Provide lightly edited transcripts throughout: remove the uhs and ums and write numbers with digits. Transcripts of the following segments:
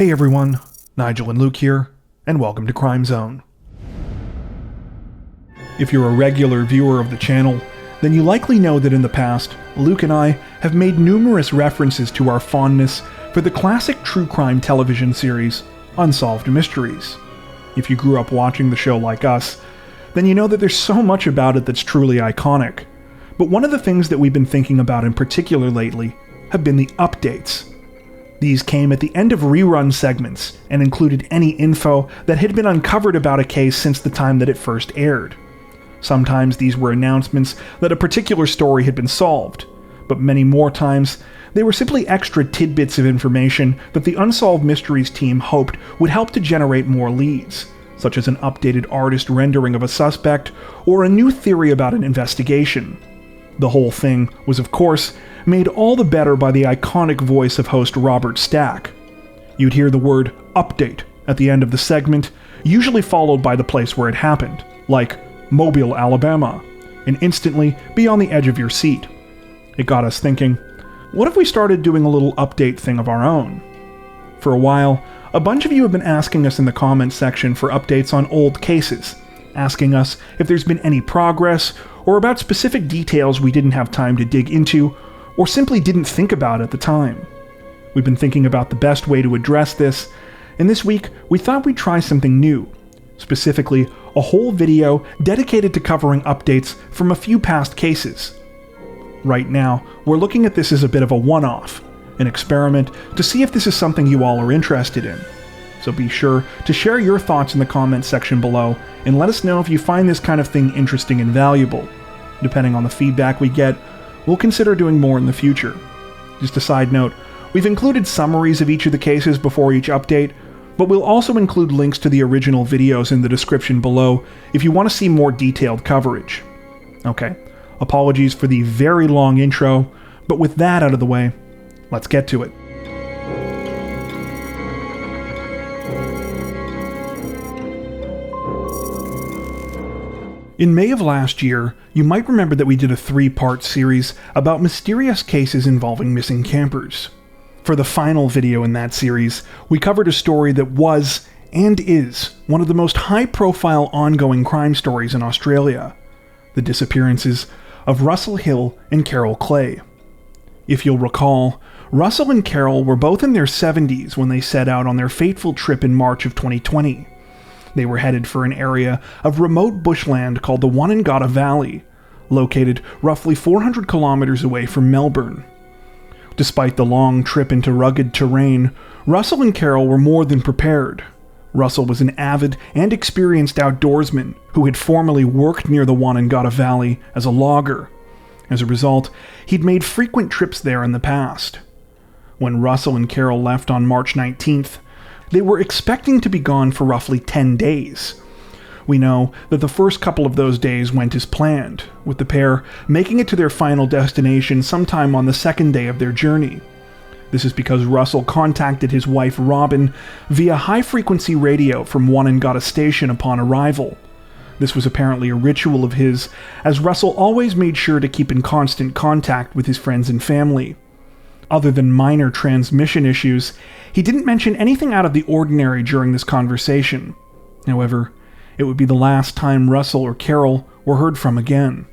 Hey everyone, Nigel and Luke here, and welcome to Crime Zone. If you're a regular viewer of the channel, then you likely know that in the past, Luke and I have made numerous references to our fondness for the classic true crime television series, Unsolved Mysteries. If you grew up watching the show like us, then you know that there's so much about it that's truly iconic. But one of the things that we've been thinking about in particular lately have been the updates. These came at the end of rerun segments and included any info that had been uncovered about a case since the time that it first aired. Sometimes these were announcements that a particular story had been solved, but many more times they were simply extra tidbits of information that the Unsolved Mysteries team hoped would help to generate more leads, such as an updated artist rendering of a suspect or a new theory about an investigation. The whole thing was, of course, made all the better by the iconic voice of host Robert Stack. You'd hear the word update at the end of the segment, usually followed by the place where it happened, like Mobile, Alabama, and instantly be on the edge of your seat. It got us thinking, what if we started doing a little update thing of our own? For a while, a bunch of you have been asking us in the comments section for updates on old cases, asking us if there's been any progress, or about specific details we didn't have time to dig into, or simply didn't think about at the time. We've been thinking about the best way to address this, and this week we thought we'd try something new, specifically a whole video dedicated to covering updates from a few past cases. Right now, we're looking at this as a bit of a one-off, an experiment to see if this is something you all are interested in. So be sure to share your thoughts in the comments section below, and let us know if you find this kind of thing interesting and valuable. Depending on the feedback we get, we'll consider doing more in the future. Just a side note, we've included summaries of each of the cases before each update, but we'll also include links to the original videos in the description below if you want to see more detailed coverage. Okay, apologies for the very long intro, but with that out of the way, let's get to it. In May of last year, you might remember that we did a 3-part series about mysterious cases involving missing campers. For the final video in that series, we covered a story that was, and is, one of the most high-profile ongoing crime stories in Australia: the disappearances of Russell Hill and Carol Clay. If you'll recall, Russell and Carol were both in their 70s when they set out on their fateful trip in March of 2020. They were headed for an area of remote bushland called the Wonangata Valley, located roughly 400 kilometers away from Melbourne. Despite the long trip into rugged terrain, Russell and Carol were more than prepared. Russell was an avid and experienced outdoorsman who had formerly worked near the Wonangata Valley as a logger. As a result, he'd made frequent trips there in the past. When Russell and Carol left on March 19th, they were expecting to be gone for roughly 10 days. We know that the first couple of those days went as planned, with the pair making it to their final destination sometime on the second day of their journey. This is because Russell contacted his wife Robin via high-frequency radio from Wonangata Station upon arrival. This was apparently a ritual of his, as Russell always made sure to keep in constant contact with his friends and family. Other than minor transmission issues, he didn't mention anything out of the ordinary during this conversation. However, it would be the last time Russell or Carol were heard from again.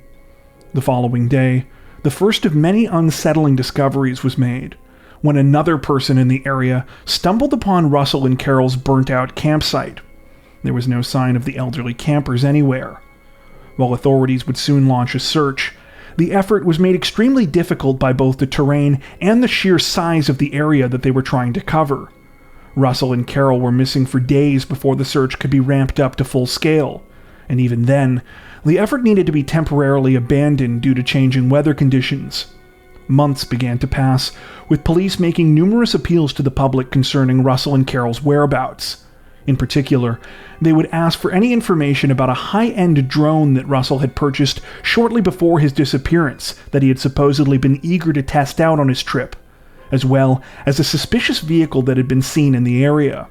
The following day, the first of many unsettling discoveries was made, when another person in the area stumbled upon Russell and Carol's burnt-out campsite. There was no sign of the elderly campers anywhere. While authorities would soon launch a search, the effort was made extremely difficult by both the terrain and the sheer size of the area that they were trying to cover. Russell and Carol were missing for days before the search could be ramped up to full scale, and even then, the effort needed to be temporarily abandoned due to changing weather conditions. Months began to pass, with police making numerous appeals to the public concerning Russell and Carol's whereabouts. In particular, they would ask for any information about a high-end drone that Russell had purchased shortly before his disappearance that he had supposedly been eager to test out on his trip, as well as a suspicious vehicle that had been seen in the area.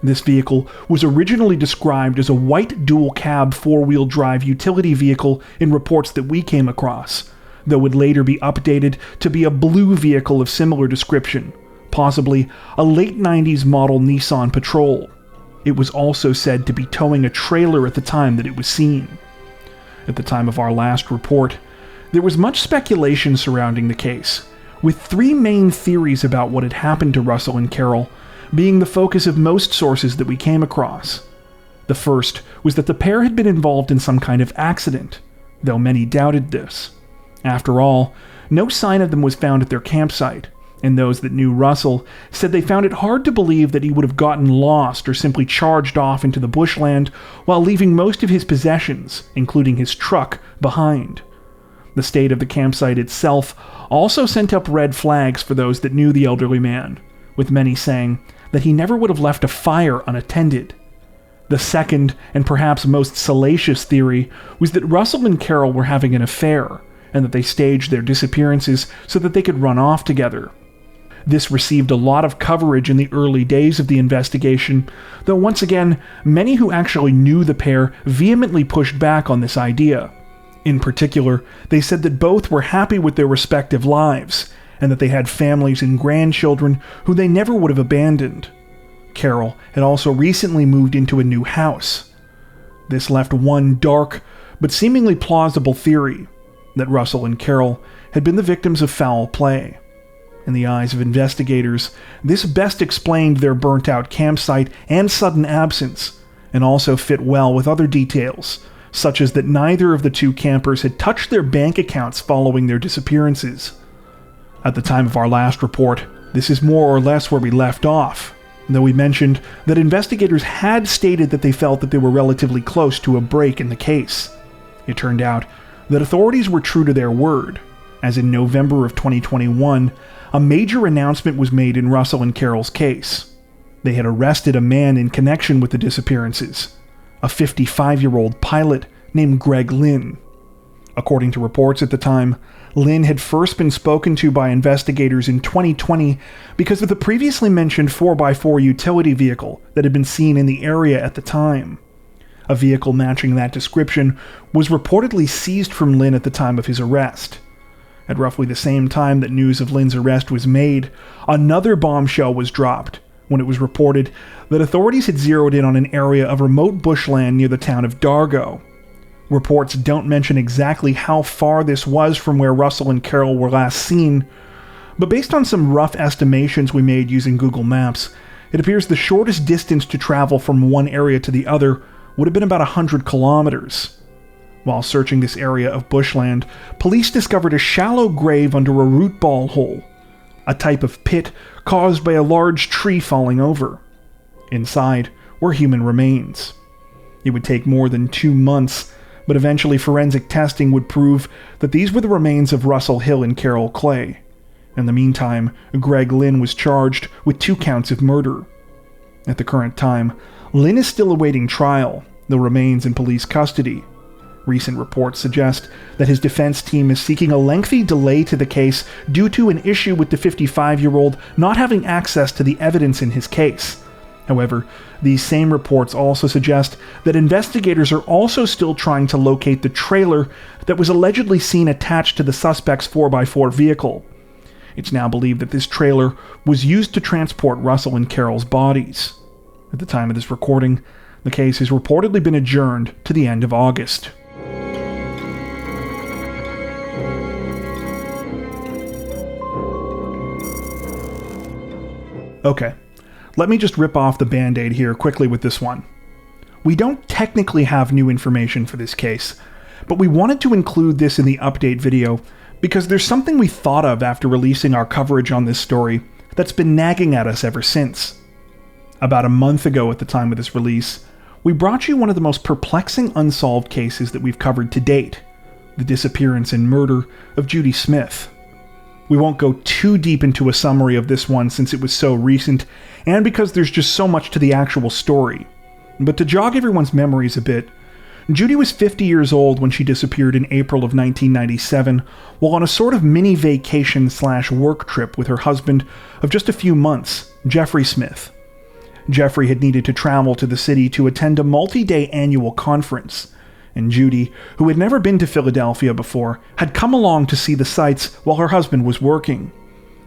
This vehicle was originally described as a white dual-cab four-wheel drive utility vehicle in reports that we came across, though would later be updated to be a blue vehicle of similar description, possibly a late 90s model Nissan Patrol. It was also said to be towing a trailer at the time that it was seen. At the time of our last report, there was much speculation surrounding the case, with three main theories about what had happened to Russell and Carol being the focus of most sources that we came across. The first was that the pair had been involved in some kind of accident, though many doubted this. After all, no sign of them was found at their campsite, and those that knew Russell said they found it hard to believe that he would have gotten lost or simply charged off into the bushland while leaving most of his possessions, including his truck, behind. The state of the campsite itself also sent up red flags for those that knew the elderly man, with many saying that he never would have left a fire unattended. The second, and perhaps most salacious theory, was that Russell and Carol were having an affair, and that they staged their disappearances so that they could run off together. This received a lot of coverage in the early days of the investigation, though once again, many who actually knew the pair vehemently pushed back on this idea. In particular, they said that both were happy with their respective lives, and that they had families and grandchildren who they never would have abandoned. Carol had also recently moved into a new house. This left one dark, but seemingly plausible theory, that Russell and Carol had been the victims of foul play. In the eyes of investigators, this best explained their burnt-out campsite and sudden absence, and also fit well with other details, such as that neither of the two campers had touched their bank accounts following their disappearances. At the time of our last report, this is more or less where we left off, though we mentioned that investigators had stated that they felt that they were relatively close to a break in the case. It turned out that authorities were true to their word, as in November of 2021, a major announcement was made in Russell and Carol's case. They had arrested a man in connection with the disappearances, a 55-year-old pilot named Greg Lynn. According to reports at the time, Lynn had first been spoken to by investigators in 2020 because of the previously mentioned 4x4 utility vehicle that had been seen in the area at the time. A vehicle matching that description was reportedly seized from Lynn at the time of his arrest. At roughly the same time that news of Lynn's arrest was made, another bombshell was dropped when it was reported that authorities had zeroed in on an area of remote bushland near the town of Dargo. Reports don't mention exactly how far this was from where Russell and Carol were last seen, but based on some rough estimations we made using Google Maps, it appears the shortest distance to travel from one area to the other would have been about 100 kilometers. While searching this area of bushland, police discovered a shallow grave under a root ball hole, a type of pit caused by a large tree falling over. Inside were human remains. It would take more than 2 months, but eventually forensic testing would prove that these were the remains of Russell Hill and Carol Clay. In the meantime, Greg Lynn was charged with 2 counts of murder. At the current time, Lynn is still awaiting trial, though remains in police custody. Recent reports suggest that his defense team is seeking a lengthy delay to the case due to an issue with the 55-year-old not having access to the evidence in his case. However, these same reports also suggest that investigators are also still trying to locate the trailer that was allegedly seen attached to the suspect's 4x4 vehicle. It's now believed that this trailer was used to transport Russell and Carol's bodies. At the time of this recording, the case has reportedly been adjourned to the end of August. Okay, let me just rip off the band-aid here quickly with this one. We don't technically have new information for this case, but we wanted to include this in the update video because there's something we thought of after releasing our coverage on this story that's been nagging at us ever since. About a month ago at the time of this release, we brought you one of the most perplexing unsolved cases that we've covered to date, the disappearance and murder of Judy Smith. We won't go too deep into a summary of this one since it was so recent, and because there's just so much to the actual story. But to jog everyone's memories a bit, Judy was 50 years old when she disappeared in April of 1997, while on a sort of mini vacation/work trip with her husband of just a few months, Jeffrey Smith. Jeffrey had needed to travel to the city to attend a multi-day annual conference, and Judy, who had never been to Philadelphia before, had come along to see the sights while her husband was working.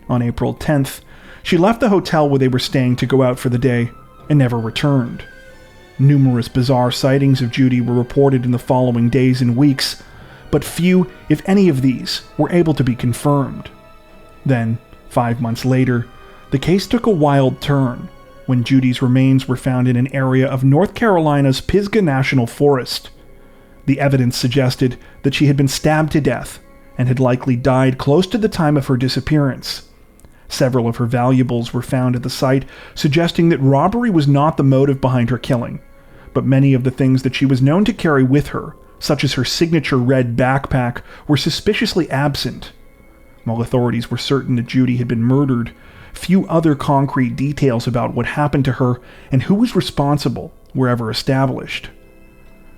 On April 10th, She left the hotel where they were staying to go out for the day and never returned. Numerous bizarre sightings of Judy were reported in the following days and weeks, but few, if any of these, were able to be confirmed. Then, 5 months later, the case took a wild turn when Judy's remains were found in an area of North Carolina's Pisgah National Forest. The evidence suggested that she had been stabbed to death and had likely died close to the time of her disappearance. Several of her valuables were found at the site, suggesting that robbery was not the motive behind her killing, but many of the things that she was known to carry with her, such as her signature red backpack, were suspiciously absent. While authorities were certain that Judy had been murdered, few other concrete details about what happened to her and who was responsible were ever established.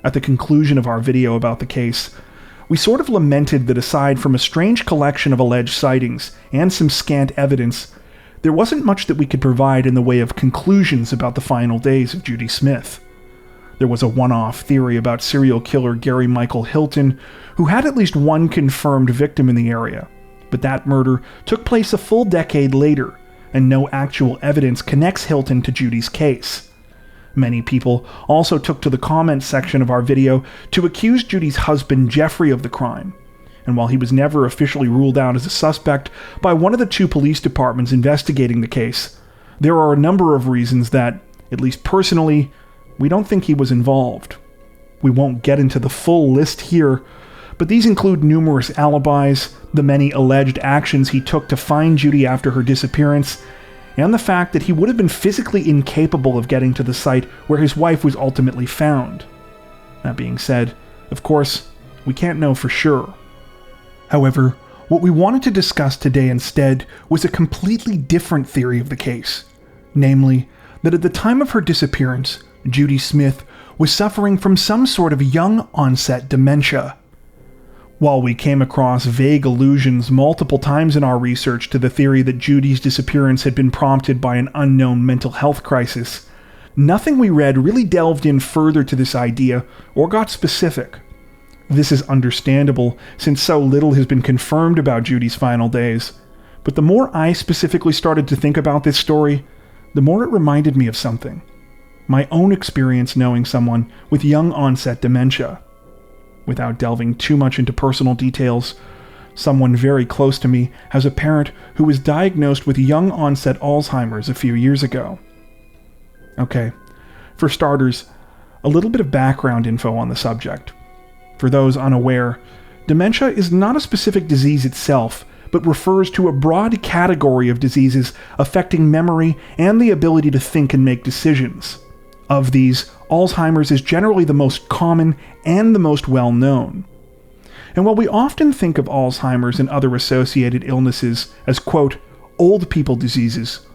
At the conclusion of our video about the case, we sort of lamented that aside from a strange collection of alleged sightings and some scant evidence, there wasn't much that we could provide in the way of conclusions about the final days of Judy Smith. There was a one-off theory about serial killer Gary Michael Hilton, who had at least one confirmed victim in the area, but that murder took place a full decade later, and no actual evidence connects Hilton to Judy's case. Many people also took to the comments section of our video to accuse Judy's husband Jeffrey of the crime, and while he was never officially ruled out as a suspect by one of the 2 police departments investigating the case, there are a number of reasons that, at least personally, we don't think he was involved. We won't get into the full list here, but these include numerous alibis, the many alleged actions he took to find Judy after her disappearance, and the fact that he would have been physically incapable of getting to the site where his wife was ultimately found. That being said, of course, we can't know for sure. However, what we wanted to discuss today instead was a completely different theory of the case, namely, that at the time of her disappearance, Judy Smith was suffering from some sort of young-onset dementia. While we came across vague allusions multiple times in our research to the theory that Judy's disappearance had been prompted by an unknown mental health crisis, nothing we read really delved in further to this idea or got specific. This is understandable, since so little has been confirmed about Judy's final days, but the more I specifically started to think about this story, the more it reminded me of something. My own experience knowing someone with young-onset dementia. Without delving too much into personal details, someone very close to me has a parent who was diagnosed with young-onset Alzheimer's a few years ago. Okay, for starters, a little bit of background info on the subject. For those unaware, dementia is not a specific disease itself, but refers to a broad category of diseases affecting memory and the ability to think and make decisions. Of these, Alzheimer's is generally the most common and the most well-known. And while we often think of Alzheimer's and other associated illnesses as, quote, old people diseases,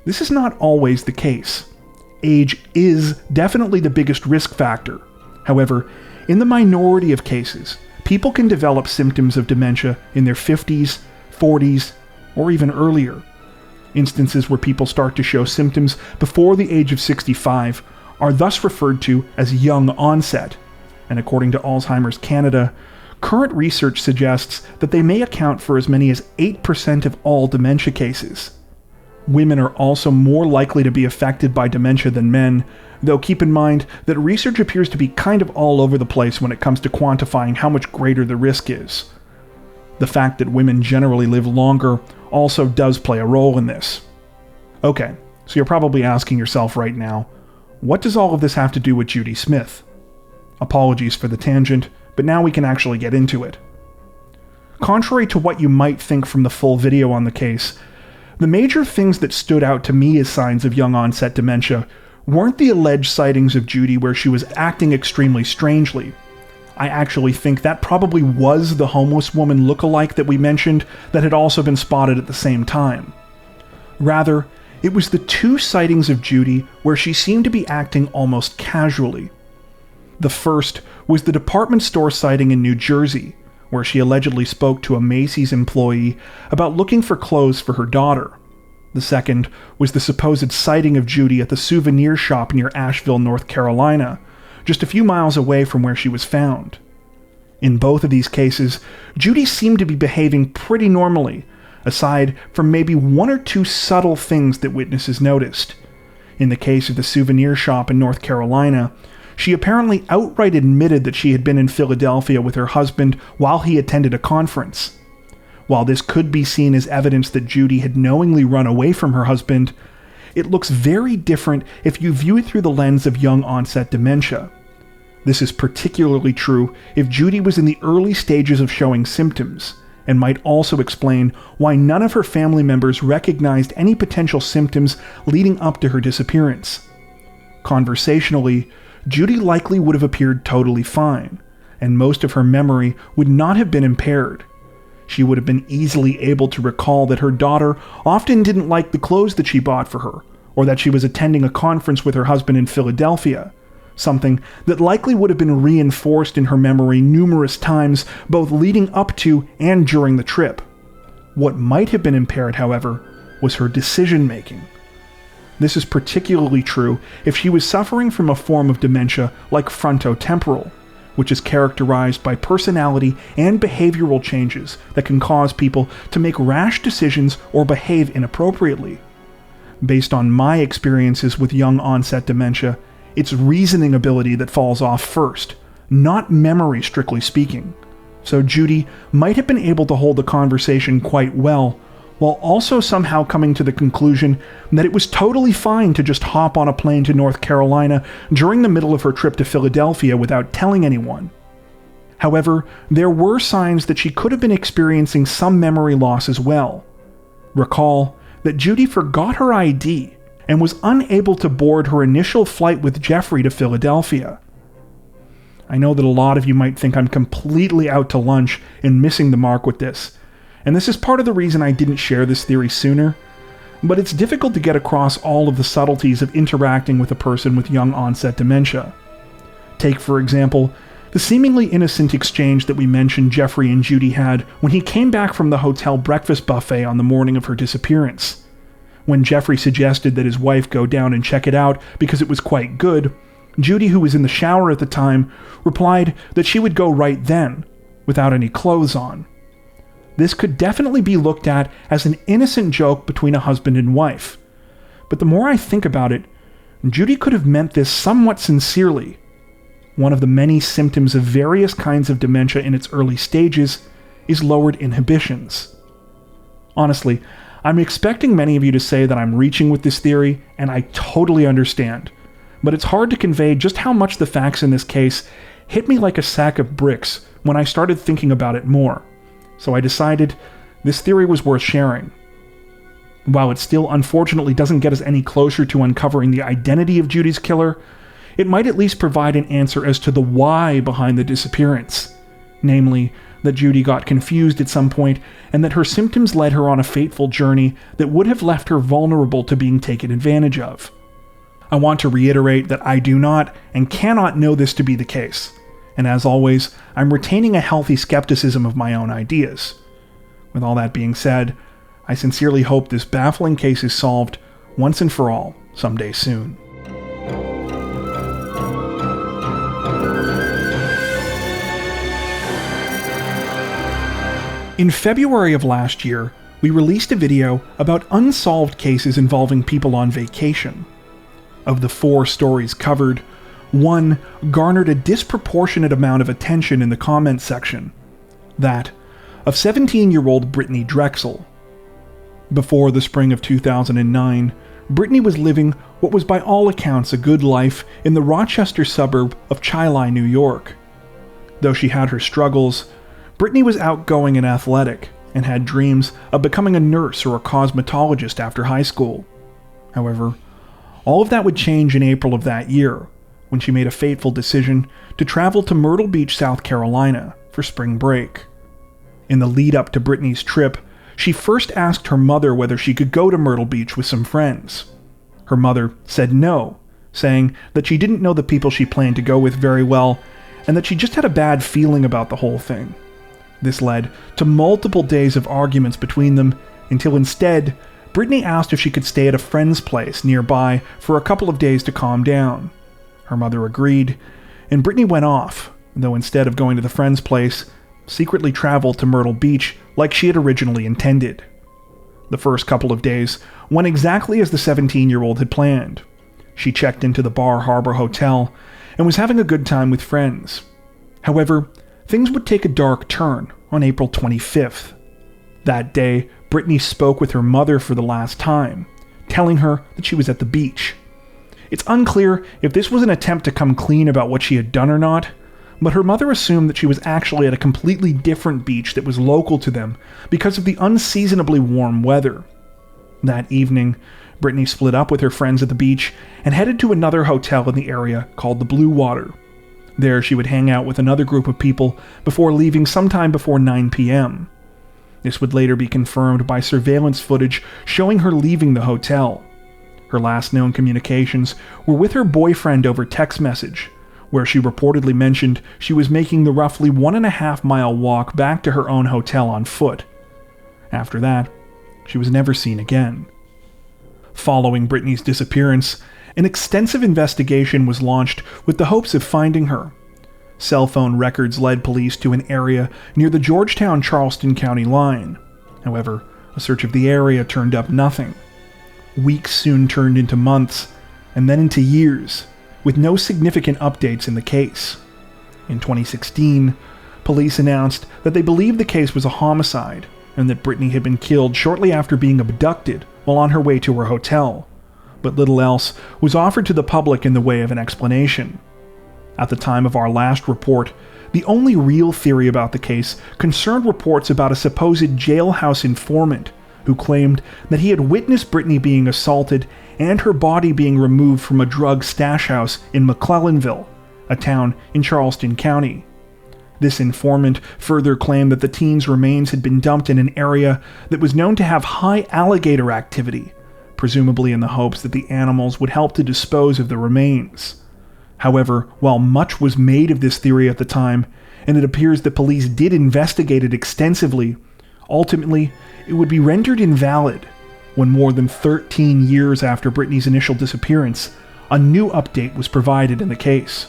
this is not always the case. Age is definitely the biggest risk factor. However, in the minority of cases, people can develop symptoms of dementia in their 50s, 40s, or even earlier. Instances where people start to show symptoms before the age of 65 are thus referred to as young onset, and according to Alzheimer's Canada, current research suggests that they may account for as many as 8% of all dementia cases. Women are also more likely to be affected by dementia than men, though keep in mind that research appears to be kind of all over the place when it comes to quantifying how much greater the risk is. The fact that women generally live longer also does play a role in this. Okay, so you're probably asking yourself right now, what does all of this have to do with Judy Smith? Apologies for the tangent, but now we can actually get into it. Contrary to what you might think from the full video on the case, the major things that stood out to me as signs of young-onset dementia weren't the alleged sightings of Judy where she was acting extremely strangely. I actually think that probably was the homeless woman look-alike that we mentioned that had also been spotted at the same time. Rather, it was the 2 sightings of Judy where she seemed to be acting almost casually. The first was the department store sighting in New Jersey, where she allegedly spoke to a Macy's employee about looking for clothes for her daughter. The second was the supposed sighting of Judy at the souvenir shop near Asheville, North Carolina, just a few miles away from where she was found. In both of these cases, Judy seemed to be behaving pretty normally, aside from maybe one or two subtle things that witnesses noticed. In the case of the souvenir shop in North Carolina, she apparently outright admitted that she had been in Philadelphia with her husband while he attended a conference. While this could be seen as evidence that Judy had knowingly run away from her husband, it looks very different if you view it through the lens of young onset dementia. This is particularly true if Judy was in the early stages of showing symptoms, and might also explain why none of her family members recognized any potential symptoms leading up to her disappearance. Conversationally, Judy likely would have appeared totally fine, and most of her memory would not have been impaired. She would have been easily able to recall that her daughter often didn't like the clothes that she bought for her, or that she was attending a conference with her husband in Philadelphia, something that likely would have been reinforced in her memory numerous times, both leading up to and during the trip. What might have been impaired, however, was her decision-making. This is particularly true if she was suffering from a form of dementia like frontotemporal, which is characterized by personality and behavioral changes that can cause people to make rash decisions or behave inappropriately. Based on my experiences with young onset dementia, it's reasoning ability that falls off first, not memory strictly speaking. So Judy might have been able to hold the conversation quite well, while also somehow coming to the conclusion that it was totally fine to just hop on a plane to North Carolina during the middle of her trip to Philadelphia without telling anyone. However, there were signs that she could have been experiencing some memory loss as well. Recall that Judy forgot her ID and was unable to board her initial flight with Jeffrey to Philadelphia. I know that a lot of you might think I'm completely out to lunch and missing the mark with this, and this is part of the reason I didn't share this theory sooner, but it's difficult to get across all of the subtleties of interacting with a person with young onset dementia. Take, for example, the seemingly innocent exchange that we mentioned Jeffrey and Judy had when he came back from the hotel breakfast buffet on the morning of her disappearance. When Jeffrey suggested that his wife go down and check it out because it was quite good, Judy, who was in the shower at the time, replied that she would go right then, without any clothes on. This could definitely be looked at as an innocent joke between a husband and wife. But the more I think about it, Judy could have meant this somewhat sincerely. One of the many symptoms of various kinds of dementia in its early stages is lowered inhibitions. Honestly, I'm expecting many of you to say that I'm reaching with this theory, and I totally understand. But it's hard to convey just how much the facts in this case hit me like a sack of bricks when I started thinking about it more. So I decided this theory was worth sharing. While it still unfortunately doesn't get us any closer to uncovering the identity of Judy's killer, it might at least provide an answer as to the why behind the disappearance. Namely, that Judy got confused at some point and that her symptoms led her on a fateful journey that would have left her vulnerable to being taken advantage of. I want to reiterate that I do not and cannot know this to be the case. And as always, I'm retaining a healthy skepticism of my own ideas. With all that being said, I sincerely hope this baffling case is solved once and for all someday soon. In February of last year, we released a video about unsolved cases involving people on vacation. Of the 4 stories covered, 1 garnered a disproportionate amount of attention in the comments section. That of 17-year-old Britney Drexel. Before the spring of 2009, Britney was living what was by all accounts a good life in the Rochester suburb of Chi-Li, New York. Though she had her struggles, Britney was outgoing and athletic, and had dreams of becoming a nurse or a cosmetologist after high school. However, all of that would change in April of that year, when she made a fateful decision to travel to Myrtle Beach, South Carolina, for spring break. In the lead-up to Britney's trip, she first asked her mother whether she could go to Myrtle Beach with some friends. Her mother said no, saying that she didn't know the people she planned to go with very well, and that she just had a bad feeling about the whole thing. This led to multiple days of arguments between them, until instead, Britney asked if she could stay at a friend's place nearby for a couple of days to calm down. Her mother agreed, and Britney went off, though instead of going to the friend's place, secretly traveled to Myrtle Beach like she had originally intended. The first couple of days went exactly as the 17-year-old had planned. She checked into the Bar Harbor Hotel and was having a good time with friends. However, things would take a dark turn on April 25th. That day, Britney spoke with her mother for the last time, telling her that she was at the beach. It's unclear if this was an attempt to come clean about what she had done or not, but her mother assumed that she was actually at a completely different beach that was local to them because of the unseasonably warm weather. That evening, Britney split up with her friends at the beach and headed to another hotel in the area called the Blue Water. There she would hang out with another group of people before leaving sometime before 9 p.m. This would later be confirmed by surveillance footage showing her leaving the hotel. Her last known communications were with her boyfriend over text message, where she reportedly mentioned she was making the roughly 1.5-mile walk back to her own hotel on foot. After that, she was never seen again. Following Britney's disappearance, an extensive investigation was launched with the hopes of finding her. Cell phone records led police to an area near the Georgetown-Charleston County line. However, a search of the area turned up nothing. Weeks soon turned into months, and then into years, with no significant updates in the case. In 2016, police announced that they believed the case was a homicide, and that Britney had been killed shortly after being abducted while on her way to her hotel, but little else was offered to the public in the way of an explanation. At the time of our last report, the only real theory about the case concerned reports about a supposed jailhouse informant who claimed that he had witnessed Britney being assaulted and her body being removed from a drug stash house in McClellanville, a town in Charleston County. This informant further claimed that the teen's remains had been dumped in an area that was known to have high alligator activity, presumably in the hopes that the animals would help to dispose of the remains. However, while much was made of this theory at the time, and it appears that police did investigate it extensively, ultimately it would be rendered invalid when more than 13 years after Britney's initial disappearance, a new update was provided in the case.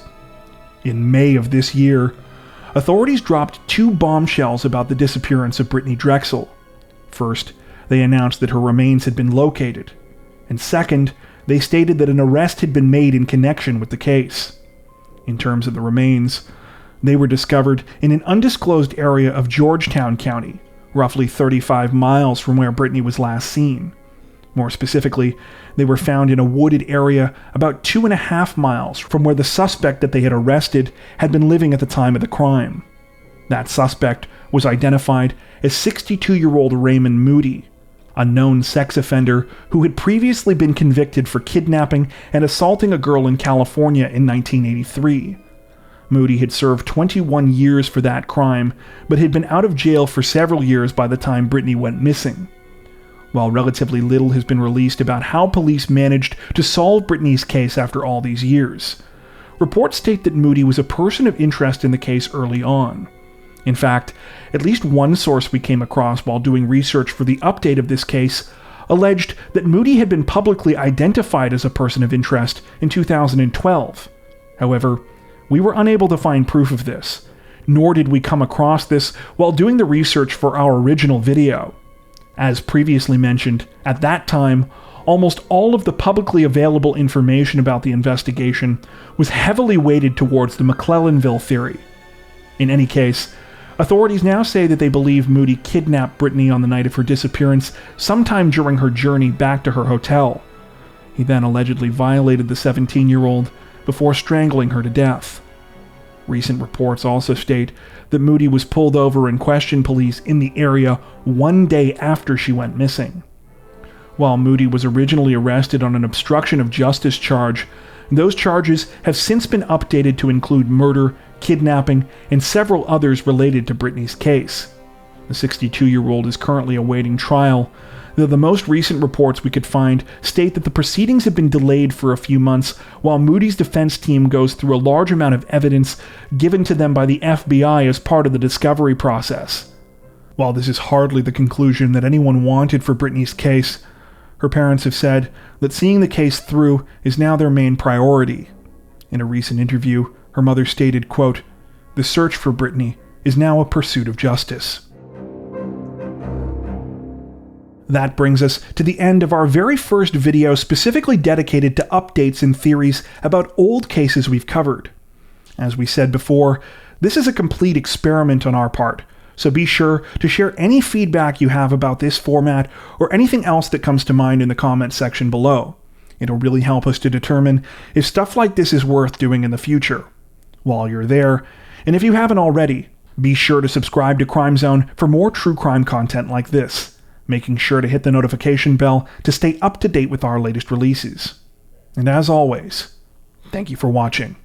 In May of this year, authorities dropped 2 bombshells about the disappearance of Britney Drexel. First, they announced that her remains had been located, and second, they stated that an arrest had been made in connection with the case. In terms of the remains, they were discovered in an undisclosed area of Georgetown County, roughly 35 miles from where Britney was last seen. More specifically, they were found in a wooded area about 2.5 miles from where the suspect that they had arrested had been living at the time of the crime. That suspect was identified as 62-year-old Raymond Moody, a known sex offender who had previously been convicted for kidnapping and assaulting a girl in California in 1983. Moody had served 21 years for that crime, but had been out of jail for several years by the time Britney went missing. While relatively little has been released about how police managed to solve Britney's case after all these years, reports state that Moody was a person of interest in the case early on. In fact, at least one source we came across while doing research for the update of this case alleged that Moody had been publicly identified as a person of interest in 2012. However, we were unable to find proof of this, nor did we come across this while doing the research for our original video. As previously mentioned, at that time, almost all of the publicly available information about the investigation was heavily weighted towards the McClellanville theory. In any case, authorities now say that they believe Moody kidnapped Britney on the night of her disappearance sometime during her journey back to her hotel. He then allegedly violated the 17-year-old before strangling her to death. Recent reports also state that Moody was pulled over and questioned police in the area 1 day after she went missing. While Moody was originally arrested on an obstruction of justice charge, those charges have since been updated to include murder, kidnapping, and several others related to Britney's case. The 62-year-old is currently awaiting trial, though the most recent reports we could find state that the proceedings have been delayed for a few months while Moody's defense team goes through a large amount of evidence given to them by the FBI as part of the discovery process. While this is hardly the conclusion that anyone wanted for Britney's case, her parents have said that seeing the case through is now their main priority. In a recent interview, her mother stated, quote, "The search for Britney is now a pursuit of justice." That brings us to the end of our very first video specifically dedicated to updates and theories about old cases we've covered. As we said before, this is a complete experiment on our part, so be sure to share any feedback you have about this format or anything else that comes to mind in the comments section below. It'll really help us to determine if stuff like this is worth doing in the future. While you're there, and if you haven't already, be sure to subscribe to Crime Zone for more true crime content like this, making sure to hit the notification bell to stay up to date with our latest releases. And as always, thank you for watching.